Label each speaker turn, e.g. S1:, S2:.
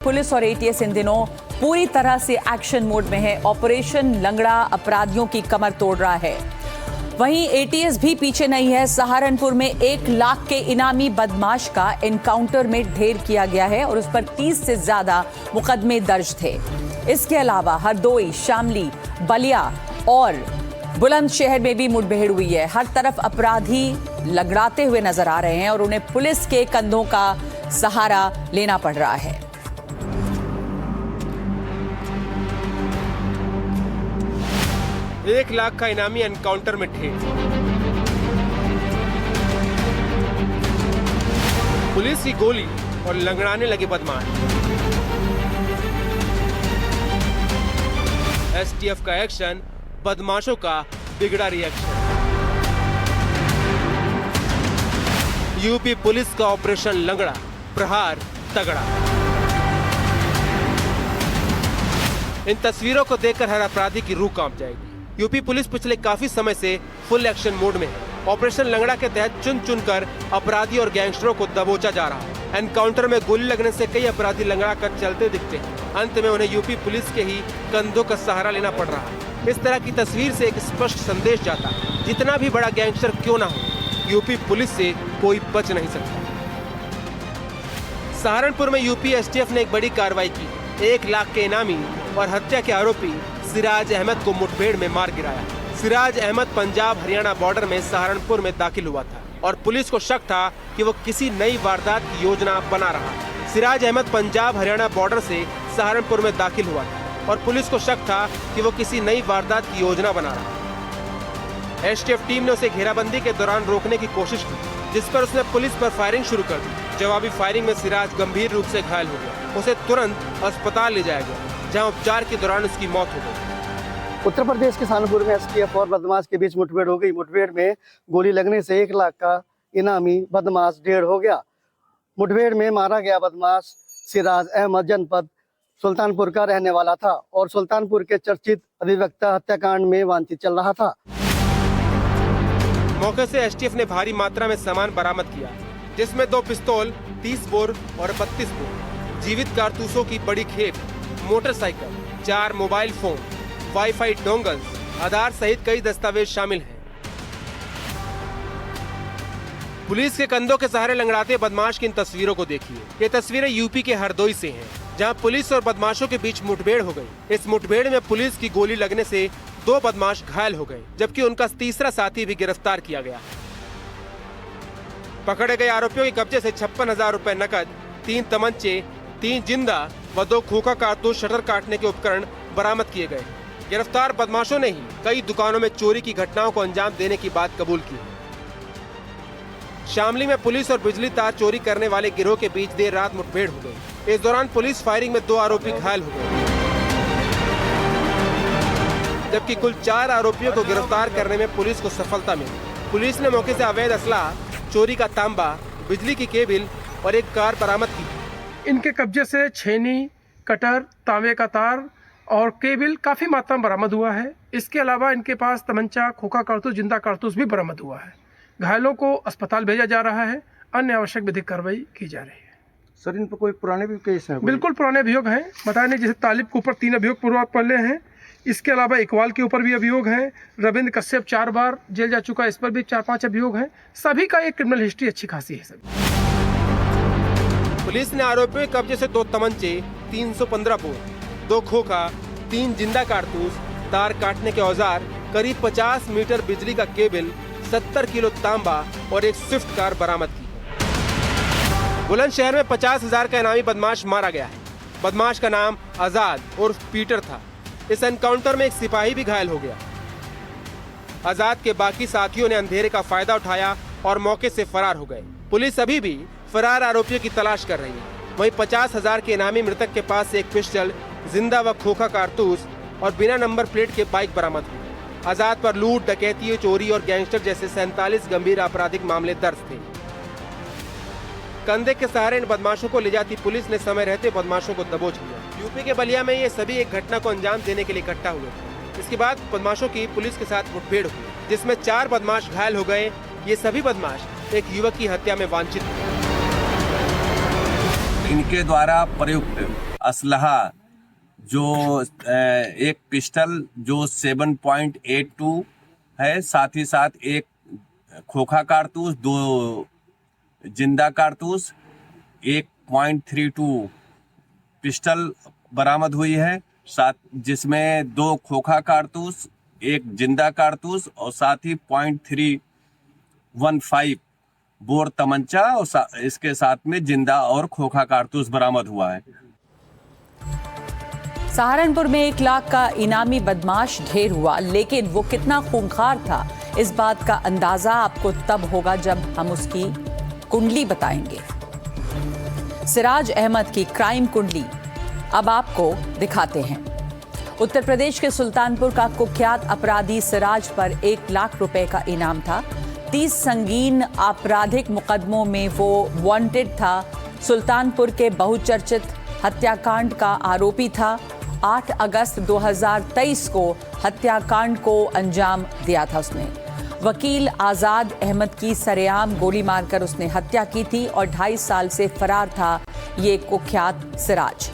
S1: Police और ATS इन दिनों पूरी तरह से एक्शन मोड में है। ऑपरेशन लंगड़ा अपराधियों की कमर तोड़ रहा है। वहीं एटीएस भी पीछे नहीं है। सहारनपुर में 1 लाख के इनामी बदमाश का एनकाउंटर में ढेर किया गया है और उस पर 30 से ज्यादा मुकदमे दर्ज थे। इसके अलावा हरदोई, शामली, बलिया और बुलंदशहर में भी मुठभेड़ हुई है। हर तरफ अपराधी लंगड़ाते हुए नजर आ रहे हैं और उन्हें पुलिस के कंधों का सहारा लेना पड़ रहा है।
S2: एक लाख का इनामी एनकाउंटर में ढेर। पुलिस की गोली और लंगड़ाने लगे बदमाश। एसटीएफ का एक्शन, बदमाशों का बिगड़ा रिएक्शन। यूपी पुलिस का ऑपरेशन लंगड़ा, प्रहार तगड़ा। इन तस्वीरों को देखकर हर अपराधी की रूह कांप जाएगी। यूपी पुलिस पिछले काफी समय से फुल एक्शन मोड में है। ऑपरेशन लंगड़ा के तहत चुन चुनकर अपराधी और गैंगस्टरों को दबोचा जा रहा है। एनकाउंटर में गोली लगने से कई अपराधी लंगड़ा कर चलते दिखते हैं। अंत में उन्हें यूपी पुलिस के ही कंधों का सहारा लेना पड़ रहा है। इस तरह की तस्वीर से एक स्पष्ट संदेश जाता है, जितना भी बड़ा गैंगस्टर क्यों ना हो, यूपी पुलिस से कोई बच नहीं सकता। सहारनपुर में यूपी एसटीएफ ने एक बड़ी कार्रवाई की। 1 लाख के इनामी और हत्या के आरोपी सिराज अहमद को मुठभेड़ में मार गिराया। सिराज अहमद पंजाब हरियाणा बॉर्डर में सहारनपुर में दाखिल हुआ था और पुलिस को शक था कि वो किसी नई वारदात की योजना बना रहा है। सिराज अहमद पंजाब हरियाणा बॉर्डर से सहारनपुर में दाखिल हुआ था और पुलिस को शक था कि वो किसी नई वारदात की योजना बना रहा है। एसटीएफ टीम ने उसे घेराबंदी के दौरान रोकने की कोशिश की, जिस पर उसने पुलिस पर फायरिंग शुरू कर दी। जवाबी फायरिंग में सिराज गंभीर रूप से घायल हो गया। उसे तुरंत अस्पताल ले जाया गया, जहां उपचार के दौरान उसकी मौत हो गई।
S3: उत्तर प्रदेश के सहारनपुर में एसटीएफ और बदमाश के बीच मुठभेड़ हो गई। मुठभेड़ में गोली लगने से 1 लाख का इनामी बदमाश ढेर हो गया। मुठभेड़ में मारा गया बदमाश सिराज अहमद जनपद सुल्तानपुर का रहने वाला था और सुल्तानपुर के चर्चित अधिवक्ता हत्याकांड में वांछित चल रहा था।
S2: मौके से एसटीएफ ने भारी मात्रा में सामान बरामद किया, जिसमें 2 पिस्तौल, 30 बोर और 32 बोर, जीवित कारतूसों की बड़ी खेप, motorcycle, 4 mobile phone, wifi dongles, Aadhaar सहित कई दस्तावेज शामिल हैं। पुलिस के कंधों के सहारे लंगड़ाते बदमाश की इन तस्वीरों को देखिए। ये तस्वीरें यूपी के हरदोई से हैं, जहां पुलिस और बदमाशों के बीच मुठभेड़ हो गई। इस मुठभेड़ में पुलिस की गोली लगने से 2 बदमाश घायल हो गए, जबकि उनका तीसरा साथी भी गिरफ्तार किया गया। पकड़े गए आरोपियों के कब्जे से 56,000 रुपए नकद, 3 तमंचे, 3 जिंदा व 2 खोखा कारतूस, शटर काटने के उपकरण बरामद किए गए। गिरफ्तार बदमाशों ने ही कई दुकानों में चोरी की घटनाओं को अंजाम देने की बात कबूल की। शामली में पुलिस और बिजली तार चोरी करने वाले गिरोह के बीच देर रात मुठभेड़ हो गई। इस दौरान पुलिस फायरिंग में 2 आरोपी घायल हो गए, जबकि कुल 4 आरोपियों को गिरफ्तार करने में पुलिस को सफलता मिली। पुलिस ने मौके से अवैध असला, चोरी का तांबा, बिजली की केबल और एक कार बरामद की।
S4: इनके कब्जे से छेनी, कटर, तांबे का तार और केबल काफी मात्रा में बरामद हुआ है। इसके अलावा इनके पास तमंचा, खोखा कारतूस, जिंदा कारतूस भी बरामद हुआ है। घायलों को अस्पताल भेजा जा रहा है। अन्य आवश्यक विधिक कार्रवाई की जा रही है।
S3: सर, इन पर कोई पुराने भी केस हैं?
S4: बिल्कुल पुराने अभियोग हैं। बताया नहीं, जैसे तालिब के ऊपर 3 अभियोग पूर्व पहले हैं। इसके अलावा इकबाल के ऊपर भी अभियोग हैं। रविंद्र कश्यप 4 बार जेल जा चुका है, इस पर भी 4-5 अभियोग हैं। सभी का एक क्रिमिनल हिस्ट्री अच्छी खासी है। सभी
S2: पुलिस ने आरोपियों के कब्जे से 2 तमंचे, 315 बोर, 2 खोखा, 3 जिंदा कारतूस, तार काटने के औजार, करीब 50 मीटर बिजली का केबल, 70 किलो तांबा और एक स्विफ्ट कार बरामद की। बुलंदशहर में 50,000 का इनामी बदमाश मारा गया है। बदमाश का नाम आजाद उर्फ पीटर था। इस एनकाउंटर में एक सिपाही भी घायल हो गया। आजाद के बाकी साथियों ने अंधेरे का फायदा उठाया और मौके से फरार हो गए। पुलिस अभी भी फरार आरोपियों की तलाश कर रही है। वहीं 50,000 के इनामी मृतक के पास से एक पिस्टल, जिंदा व खोखा कारतूस और बिना नंबर प्लेट के बाइक बरामद हुई। आजाद पर लूट, डकैती, चोरी और गैंगस्टर जैसे 47 गंभीर आपराधिक मामले दर्ज थे। कंधे के सहारे इन बदमाशों को ले जाती पुलिस ने समय रहते बदमाशों को दबोच लिया। यूपी के बलिया में ये सभी एक घटना को अंजाम देने के लिए इकट्ठा हुए थे। इसके बाद बदमाशों की पुलिस के साथ मुठभेड़ हुई, जिसमें 4 बदमाश घायल हो गए। ये सभी बदमाश एक युवक की हत्या में वांछित थे।
S5: इनके द्वारा प्रयुक्त असलहा जो एक पिस्टल जो 7.82 है, साथ ही साथ एक खोखा कारतूस, 2 जिंदा कारतूस, 1.32 पिस्टल बरामद हुई है, साथ जिसमें 2 खोखा कारतूस, 1 जिंदा कारतूस और साथ ही 0.315 बोर तमंचा और इसके साथ में जिंदा और खोखा कारतूस बरामद हुआ है।
S1: सहारनपुर में 1 लाख का इनामी बदमाश ढेर हुआ, लेकिन वो कितना खूंखार था, इस बात का अंदाजा आपको तब होगा जब हम उसकी कुंडली बताएंगे। सिराज अहमद की क्राइम कुंडली अब आपको दिखाते हैं। उत्तर प्रदेश के सुल्तानपुर का कुख्यात अपराधी सिराज पर 1 लाख रुपए का इनाम था। 30 संगीन आपराधिक मुकदमों में वो वांटेड था। सुल्तानपुर के बहुचर्चित हत्याकांड का आरोपी था। 8 अगस्त 2023 को हत्याकांड को अंजाम दिया था उसने। वकील आजाद अहमद की सरेआम गोली मारकर उसने हत्या की थी और 2.5 साल से फरार था ये कुख्यात सिराज।